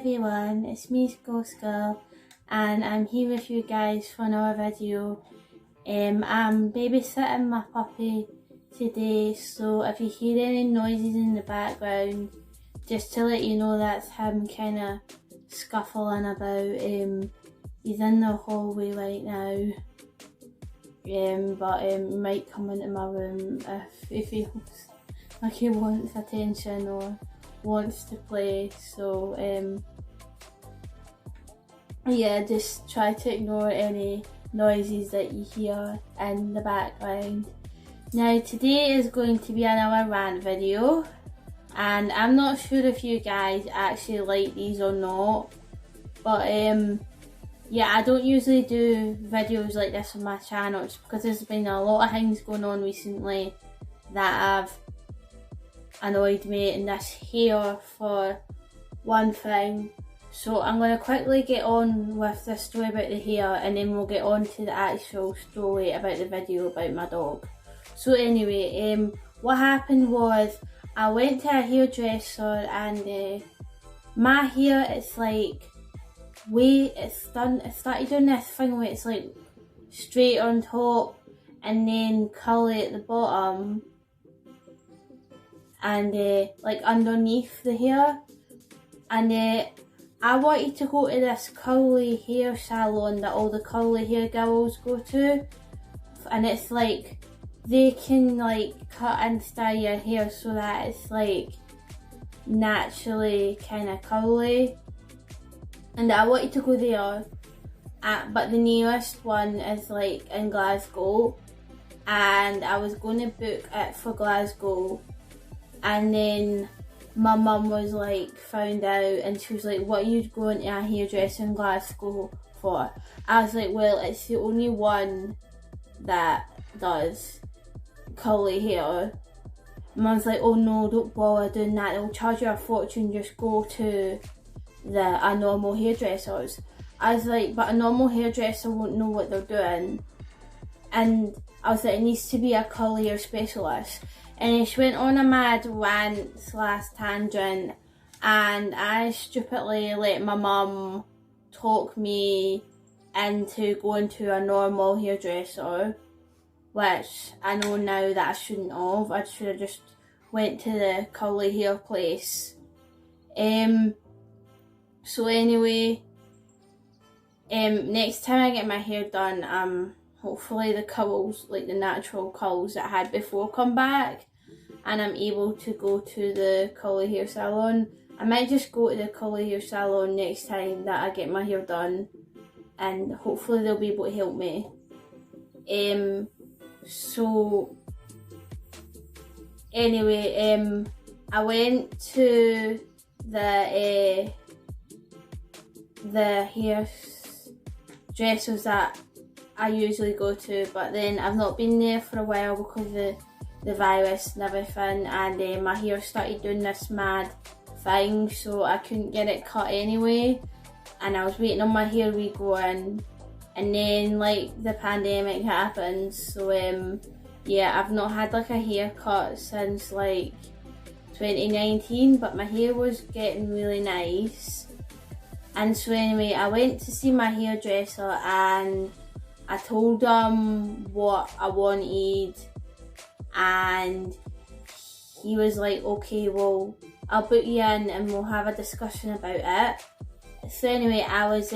everyone, it's me Ghost Girl and I'm here with you guys for another video. I'm babysitting my puppy today, so if you hear any noises in the background, just to let you know that's him kind of scuffling about. He's in the hallway right now, but he might come into my room if he feels like he wants attention or wants to play. So yeah, just try to ignore any noises that you hear in the background. Now today is going to be another rant video, and I'm not sure if you guys actually like these or not, but yeah, I don't usually do videos like this on my channel just because there's been a lot of things going on recently that have annoyed me, and this hair for one thing. So I'm going to quickly get on with the story about the hair, and then we'll get on to the actual story about the video about my dog. So anyway, what happened was I went to a hairdresser, and my hair, it's like it started doing this thing where it's like straight on top and then curly at the bottom, and like underneath the hair. And I wanted to go to this curly hair salon that all the curly hair girls go to, and it's like they can like cut and style your hair so that it's like naturally kind of curly, and I wanted to go there, but the nearest one is like in Glasgow, and I was going to book it for Glasgow, and then my mum was like found out, and she was like, what are you going to a hairdresser in Glasgow for? I was like, well, it's the only one that does curly hair. Mum's like, oh no, don't bother doing that, they'll charge you a fortune, just go to a normal hairdressers. I was like, but a normal hairdresser won't know what they're doing. And I was like, it needs to be a curly hair specialist. And she went on a mad rant / tangent, and I stupidly let my mum talk me into going to a normal hairdresser, which I know now that I shouldn't have. I should have just went to the curly hair place. So anyway, next time I get my hair done, hopefully the curls, like the natural curls that I had before, come back, and I'm able to go to the curly hair salon. I might just go to the curly hair salon next time that I get my hair done, and hopefully they'll be able to help me. So anyway, I went to the hairdressers that I usually go to, but then I've not been there for a while because of the virus and everything, and my hair started doing this mad thing, so I couldn't get it cut anyway, and I was waiting on my hair regrowing, and then like the pandemic happened, so yeah, I've not had like a haircut since like 2019, but my hair was getting really nice. And so anyway, I went to see my hairdresser, and I told him what I wanted, and he was like, okay, well, I'll book you in and we'll have a discussion about it. So anyway, I went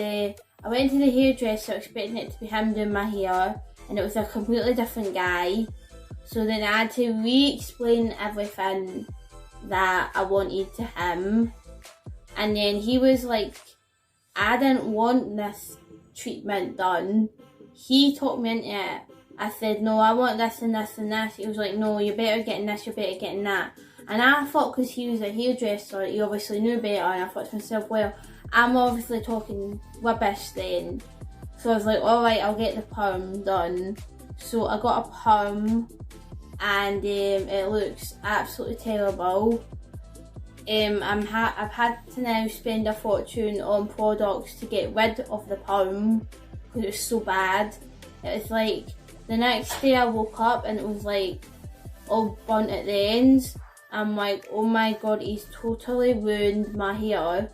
to the hairdresser expecting it to be him doing my hair, and it was a completely different guy. So then I had to re-explain everything that I wanted to him, and then he was like, I didn't want this treatment done. He talked me into it. I said, no, I want this and this and this. He was like, no, you're better getting this, you're better getting that. And I thought because he was a hairdresser, he obviously knew better, and I thought to myself, well, I'm obviously talking rubbish then. So I was like, alright, I'll get the perm done. So I got a perm, and it looks absolutely terrible. I've had to now spend a fortune on products to get rid of the perm because it was so bad. It was like the next day I woke up and it was like all burnt at the ends. I'm like, oh my god, he's totally ruined my hair.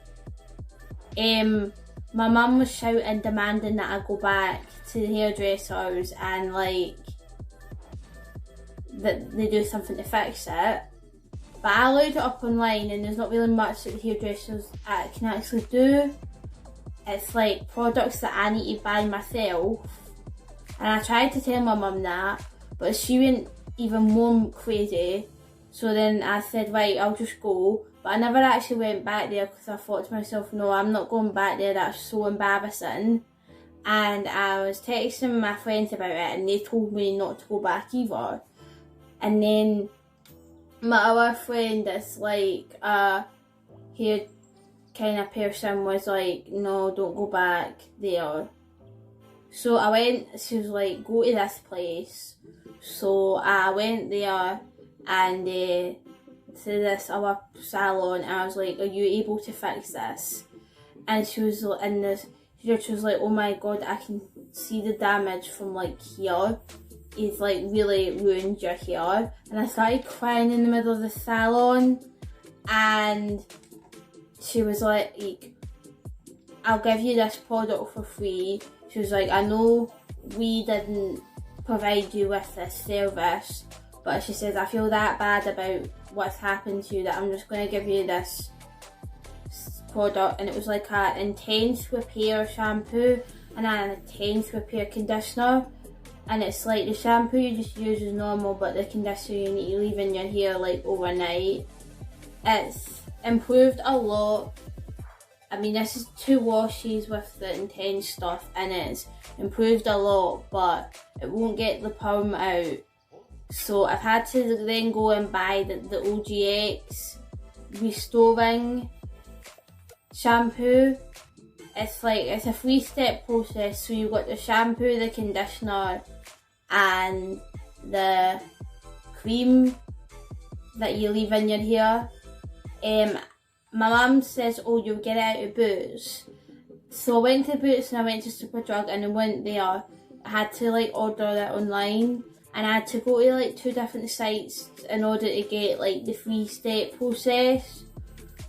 my mum was shouting, demanding that I go back to the hairdressers and like that they do something to fix it. But I looked it up online and there's not really much that the hairdressers can actually do. It's like products that I need to buy myself. And I tried to tell my mum that, but she went even more crazy. So then I said, right, I'll just go. But I never actually went back there because I thought to myself, no, I'm not going back there, that's so embarrassing. And I was texting my friends about it and they told me not to go back either. And then my other friend that's like a hair kind of person was like, no, don't go back there. So I went, she was like, go to this place. So I went there and to this other salon and I was like, are you able to fix this? And she was like, she was like, oh my god, I can see the damage from like here. It's like really ruined your hair. And I started crying in the middle of the salon and she was like, I'll give you this product for free. She was like, I know we didn't provide you with this service, but she says, I feel that bad about what's happened to you that I'm just going to give you this product. And it was like an intense repair shampoo and an intense repair conditioner. And it's like the shampoo you just use as normal, but the conditioner you need to leave in your hair like overnight. It's improved a lot. I mean, this is 2 washes with the intense stuff and it's improved a lot, but it won't get the perm out. So I've had to then go and buy the OGX restoring shampoo. It's like, it's a 3-step process. So you've got the shampoo, the conditioner and the cream that you leave in your hair. My mum says, oh, you'll get it out of Boots. So I went to Boots and I went to Superdrug and I went there. I had to like order it online and I had to go to like 2 different sites in order to get like the 3-step process.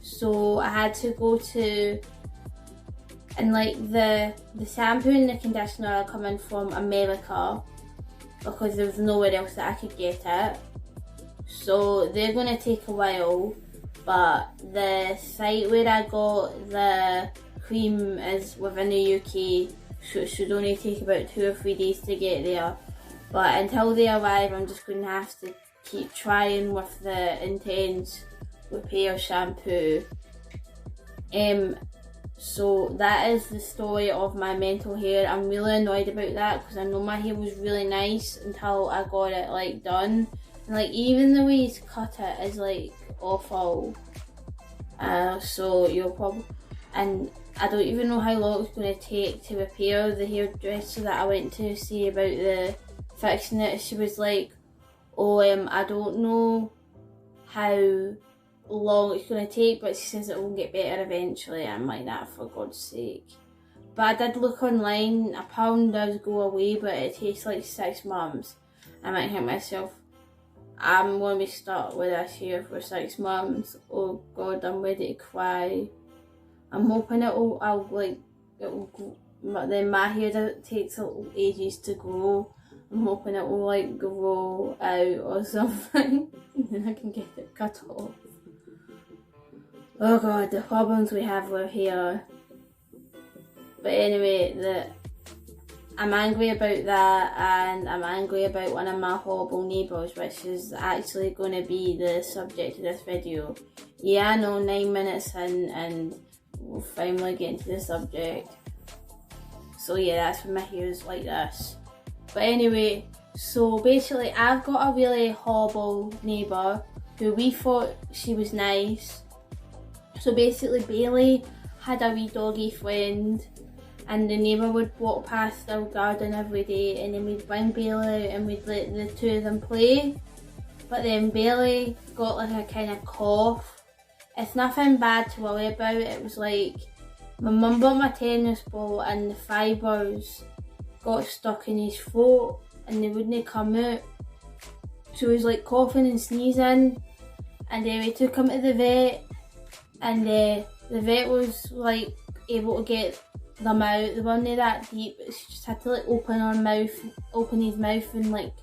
So I had to go to, and like the shampoo and the conditioner are coming from America because there was nowhere else that I could get it. So they're going to take a while. But the site where I got the cream is within the UK, so it should only take about 2 or 3 days to get there. But until they arrive, I'm just going to have to keep trying with the intense repair shampoo. So that is the story of my mental hair. I'm really annoyed about that because I know my hair was really nice until I got it like done. And like even the way he's cut it is like awful. So you'll probably, and I don't even know how long it's going to take to repair. The hairdresser that I went to see about the fixing it, she was like, oh, I don't know how long it's going to take, but she says it will get better eventually. I'm like, that for God's sake. But I did look online, a pound does go away, but it takes like 6 months. I might hit myself, I'm going to be stuck with this hair for 6 months. Oh God, I'm ready to cry. I'm hoping it'll then my hair takes ages to grow. I'm hoping it will like grow out or something and then I can get it cut off. Oh God, the problems we have with hair. But anyway, I'm angry about that, and I'm angry about one of my horrible neighbours, which is actually going to be the subject of this video. Yeah, I know, 9 minutes in and we'll finally get into the subject. So yeah, that's when my hair is like this. But anyway, so basically I've got a really horrible neighbour who we thought she was nice. So basically Bailey had a wee doggy friend and the neighbour would walk past our garden every day and then we'd bring Bailey out and we'd let the 2 of them play. But then Bailey got like a kind of cough. It's nothing bad to worry about. It was like, my mum bought my tennis ball and the fibres got stuck in his throat and they wouldn't come out. So he was like coughing and sneezing, and then we took him to the vet and the vet was like, able to get them out. They weren't that deep. She just had to like open his mouth and like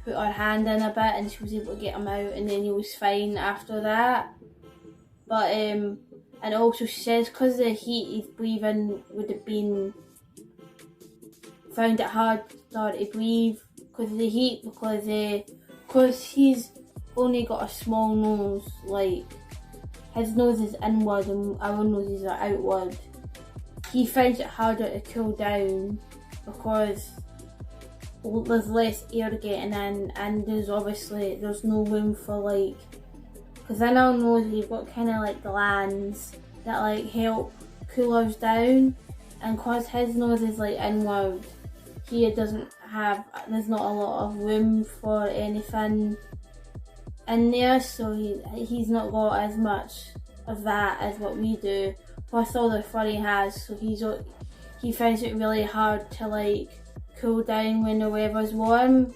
put her hand in a bit, and she was able to get him out, and then he was fine after that. But and also she says because of the heat, his breathing would have been found it hard to breathe because of the heat, because he's only got a small nose, like his nose is inward and our noses are outward. He finds it harder to cool down because there's less air getting in, and there's no room for like, because in our nose we've got kind of like glands that like help cool us down, and because his nose is like inward, there's not a lot of room for anything in there, so he's not got as much of that as what we do, plus all the fur he has, so he finds it really hard to like cool down when the weather's warm.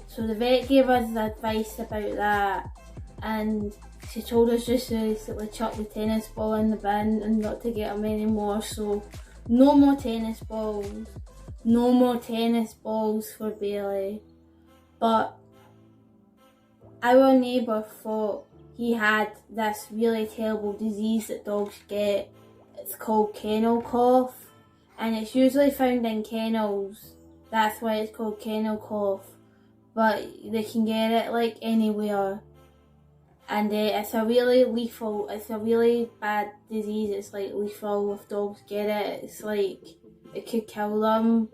So the vet gave us advice about that, and she told us just to basically chuck the tennis ball in the bin and not to get him anymore. So no more tennis balls for Bailey. But our neighbour thought he had this really terrible disease that dogs get. It's called kennel cough, and it's usually found in kennels. That's why it's called kennel cough. But they can get it like anywhere, and it's a really bad disease. It's like lethal if dogs get it. It's like it could kill them.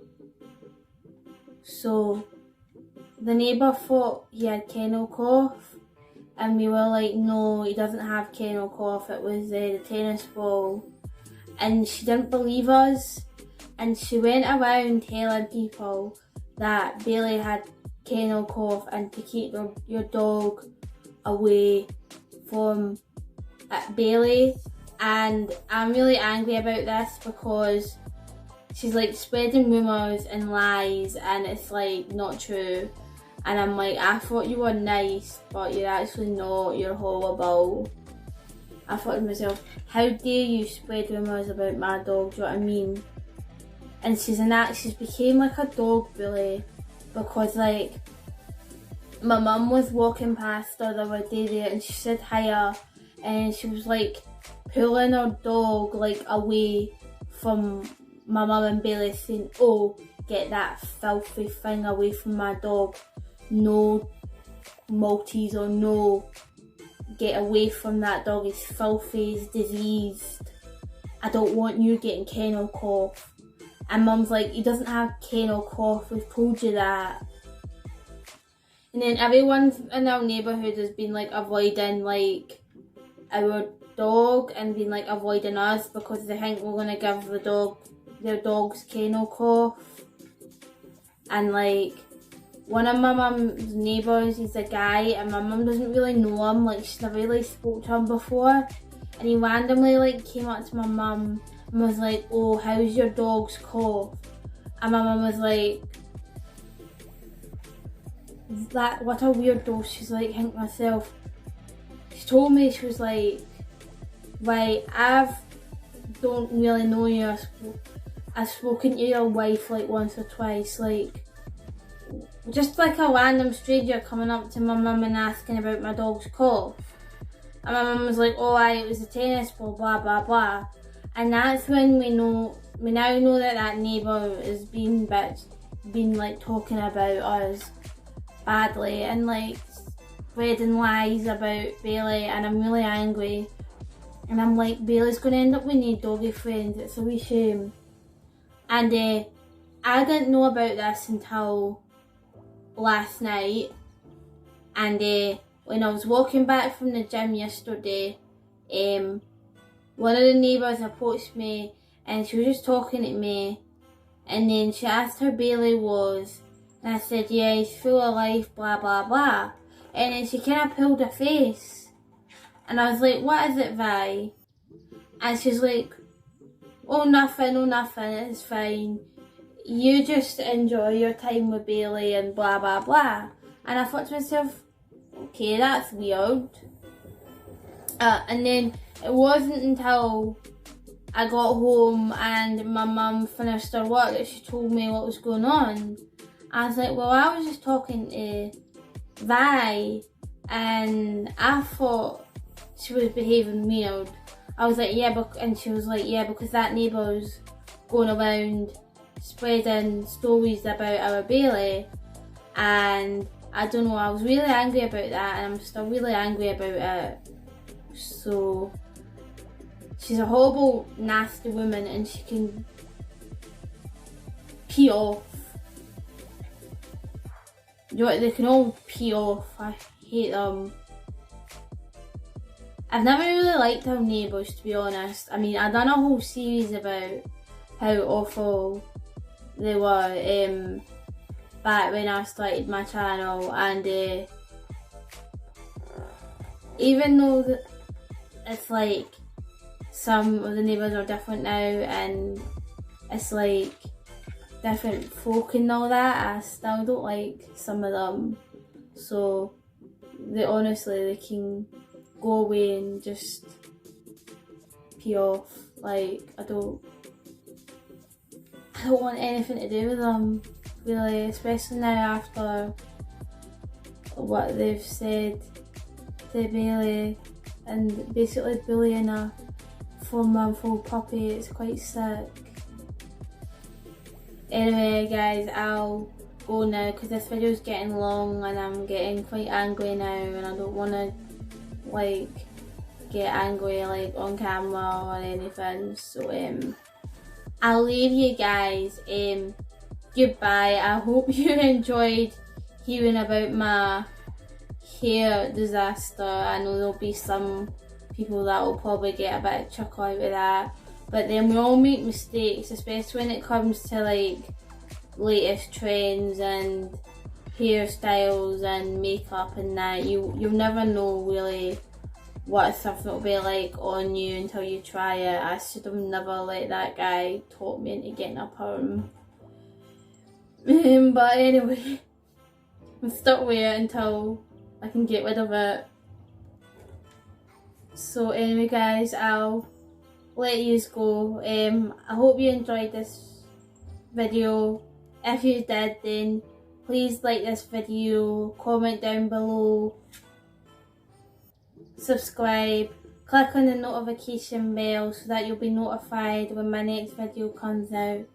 So the neighbour thought he had kennel cough, and we were like, no, he doesn't have kennel cough, it was the tennis ball. And she didn't believe us, and she went around telling people that Bailey had kennel cough and to keep your dog away from Bailey. And I'm really angry about this because she's like spreading rumours and lies, and it's like not true. And I'm like, I thought you were nice, but you're actually not, you're horrible. I thought to myself, how dare you spread rumours about my dog, do you know what I mean? And she's became like a dog bully, because like, my mum was walking past her the other day there, and she said hiya, and she was like pulling her dog like away from my mum and Bailey, saying, oh, get that filthy thing away from my dog. No Maltese or no, get away from that dog, he's filthy, he's diseased. I don't want you getting kennel cough. And mum's like, he doesn't have kennel cough, we've told you that. And then everyone in our neighbourhood has been like avoiding like our dog and been like avoiding us because they think we're gonna give their dog's kennel cough. And like, one of my mum's neighbours, he's a guy, and my mum doesn't really know him, like she's never really spoke to him before, and he randomly like came up to my mum and was like, oh, how's your dog's cough? And my mum was like, that, what a weirdo. She's like, think myself, she told me, she was like, right, don't really know you, I've spoken to your wife like once or twice, like just like a random stranger coming up to my mum and asking about my dog's cough. And my mum was like, oh aye, it was a tennis ball, blah blah blah. And that's when we now know that neighbour has been like talking about us badly and like spreading lies about Bailey, and I'm really angry. And I'm like, Bailey's gonna end up with no doggy friends, it's a wee shame. And I didn't know about this until last night, and when I was walking back from the gym yesterday, one of the neighbours approached me and she was just talking to me, and then she asked how Bailey was, and I said, yeah, he's full of life, blah blah blah. And then she kind of pulled her face, and I was like, what is it, Vi? And she's like, oh nothing, it's fine, you just enjoy your time with Bailey and blah blah blah. And I thought to myself, okay, that's weird. And then it wasn't until I got home and my mum finished her work, she told me what was going on. I was like, well, I was just talking to Vi and I thought she was behaving weird. I was like, yeah, and she was like, yeah, because that neighbour's going around spreading stories about our Bailey. And I don't know, I was really angry about that, and I'm still really angry about it. So she's a horrible, nasty woman, and she can pee off. You know what, they can all pee off. I hate them. I've never really liked our neighbours, to be honest. I mean, I've done a whole series about how awful they were back when I started my channel, and even though it's like some of the neighbours are different now and it's like different folk and all that, I still don't like some of them. So they can go away and just pee off. Like, I don't want anything to do with them, really, especially now after what they've said to Bailey and basically bullying a 4-month-old puppy. It's quite sick. Anyway guys, I'll go now because this video is getting long and I'm getting quite angry now, and I don't want to like get angry like on camera or anything. So I'll leave you guys. Goodbye. I hope you enjoyed hearing about my hair disaster. I know there'll be some people that will probably get a bit of chuckle out of that, but then we all make mistakes, especially when it comes to like latest trends and hairstyles and makeup and that. You'll never know really what something will be like on you until you try it. I should have never let that guy talk me into getting a perm. But anyway, I'm stuck with it until I can get rid of it. So anyway guys, I'll let you go. I hope you enjoyed this video. If you did, then please like this video, comment down below, subscribe, click on the notification bell so that you'll be notified when my next video comes out.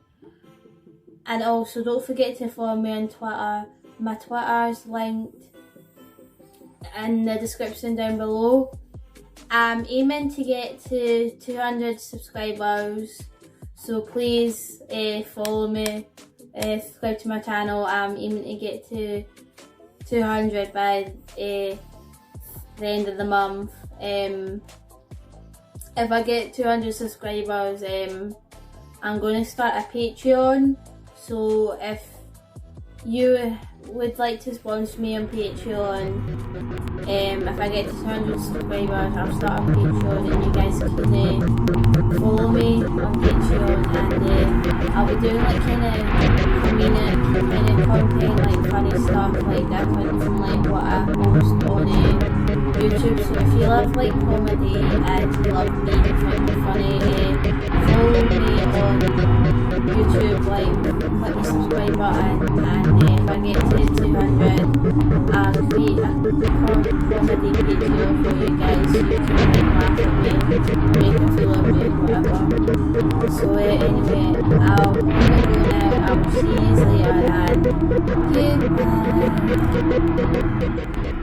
And also don't forget to follow me on Twitter. My Twitter is linked in the description down below. I'm aiming to get to 200 subscribers, so please follow me, subscribe to my channel. I'm aiming to get to 200 by the end of the month. If I get 200 subscribers, I'm going to start a Patreon. So if you would like to sponsor me on Patreon, if I get to 200 subscribers, I'll start a Patreon and you guys can follow me on Patreon, and I'll be doing like kind of comedic content, like funny stuff, like different from like what I post on YouTube. So if you love like comedy and you love me and find me funny, follow me on YouTube, like click the subscribe button, and if I get to 200, I'll create a comedy video for you guys so you can laugh at me, make me feel okay, whatever. So anyway, I'll go now. I'll see you later and goodbye.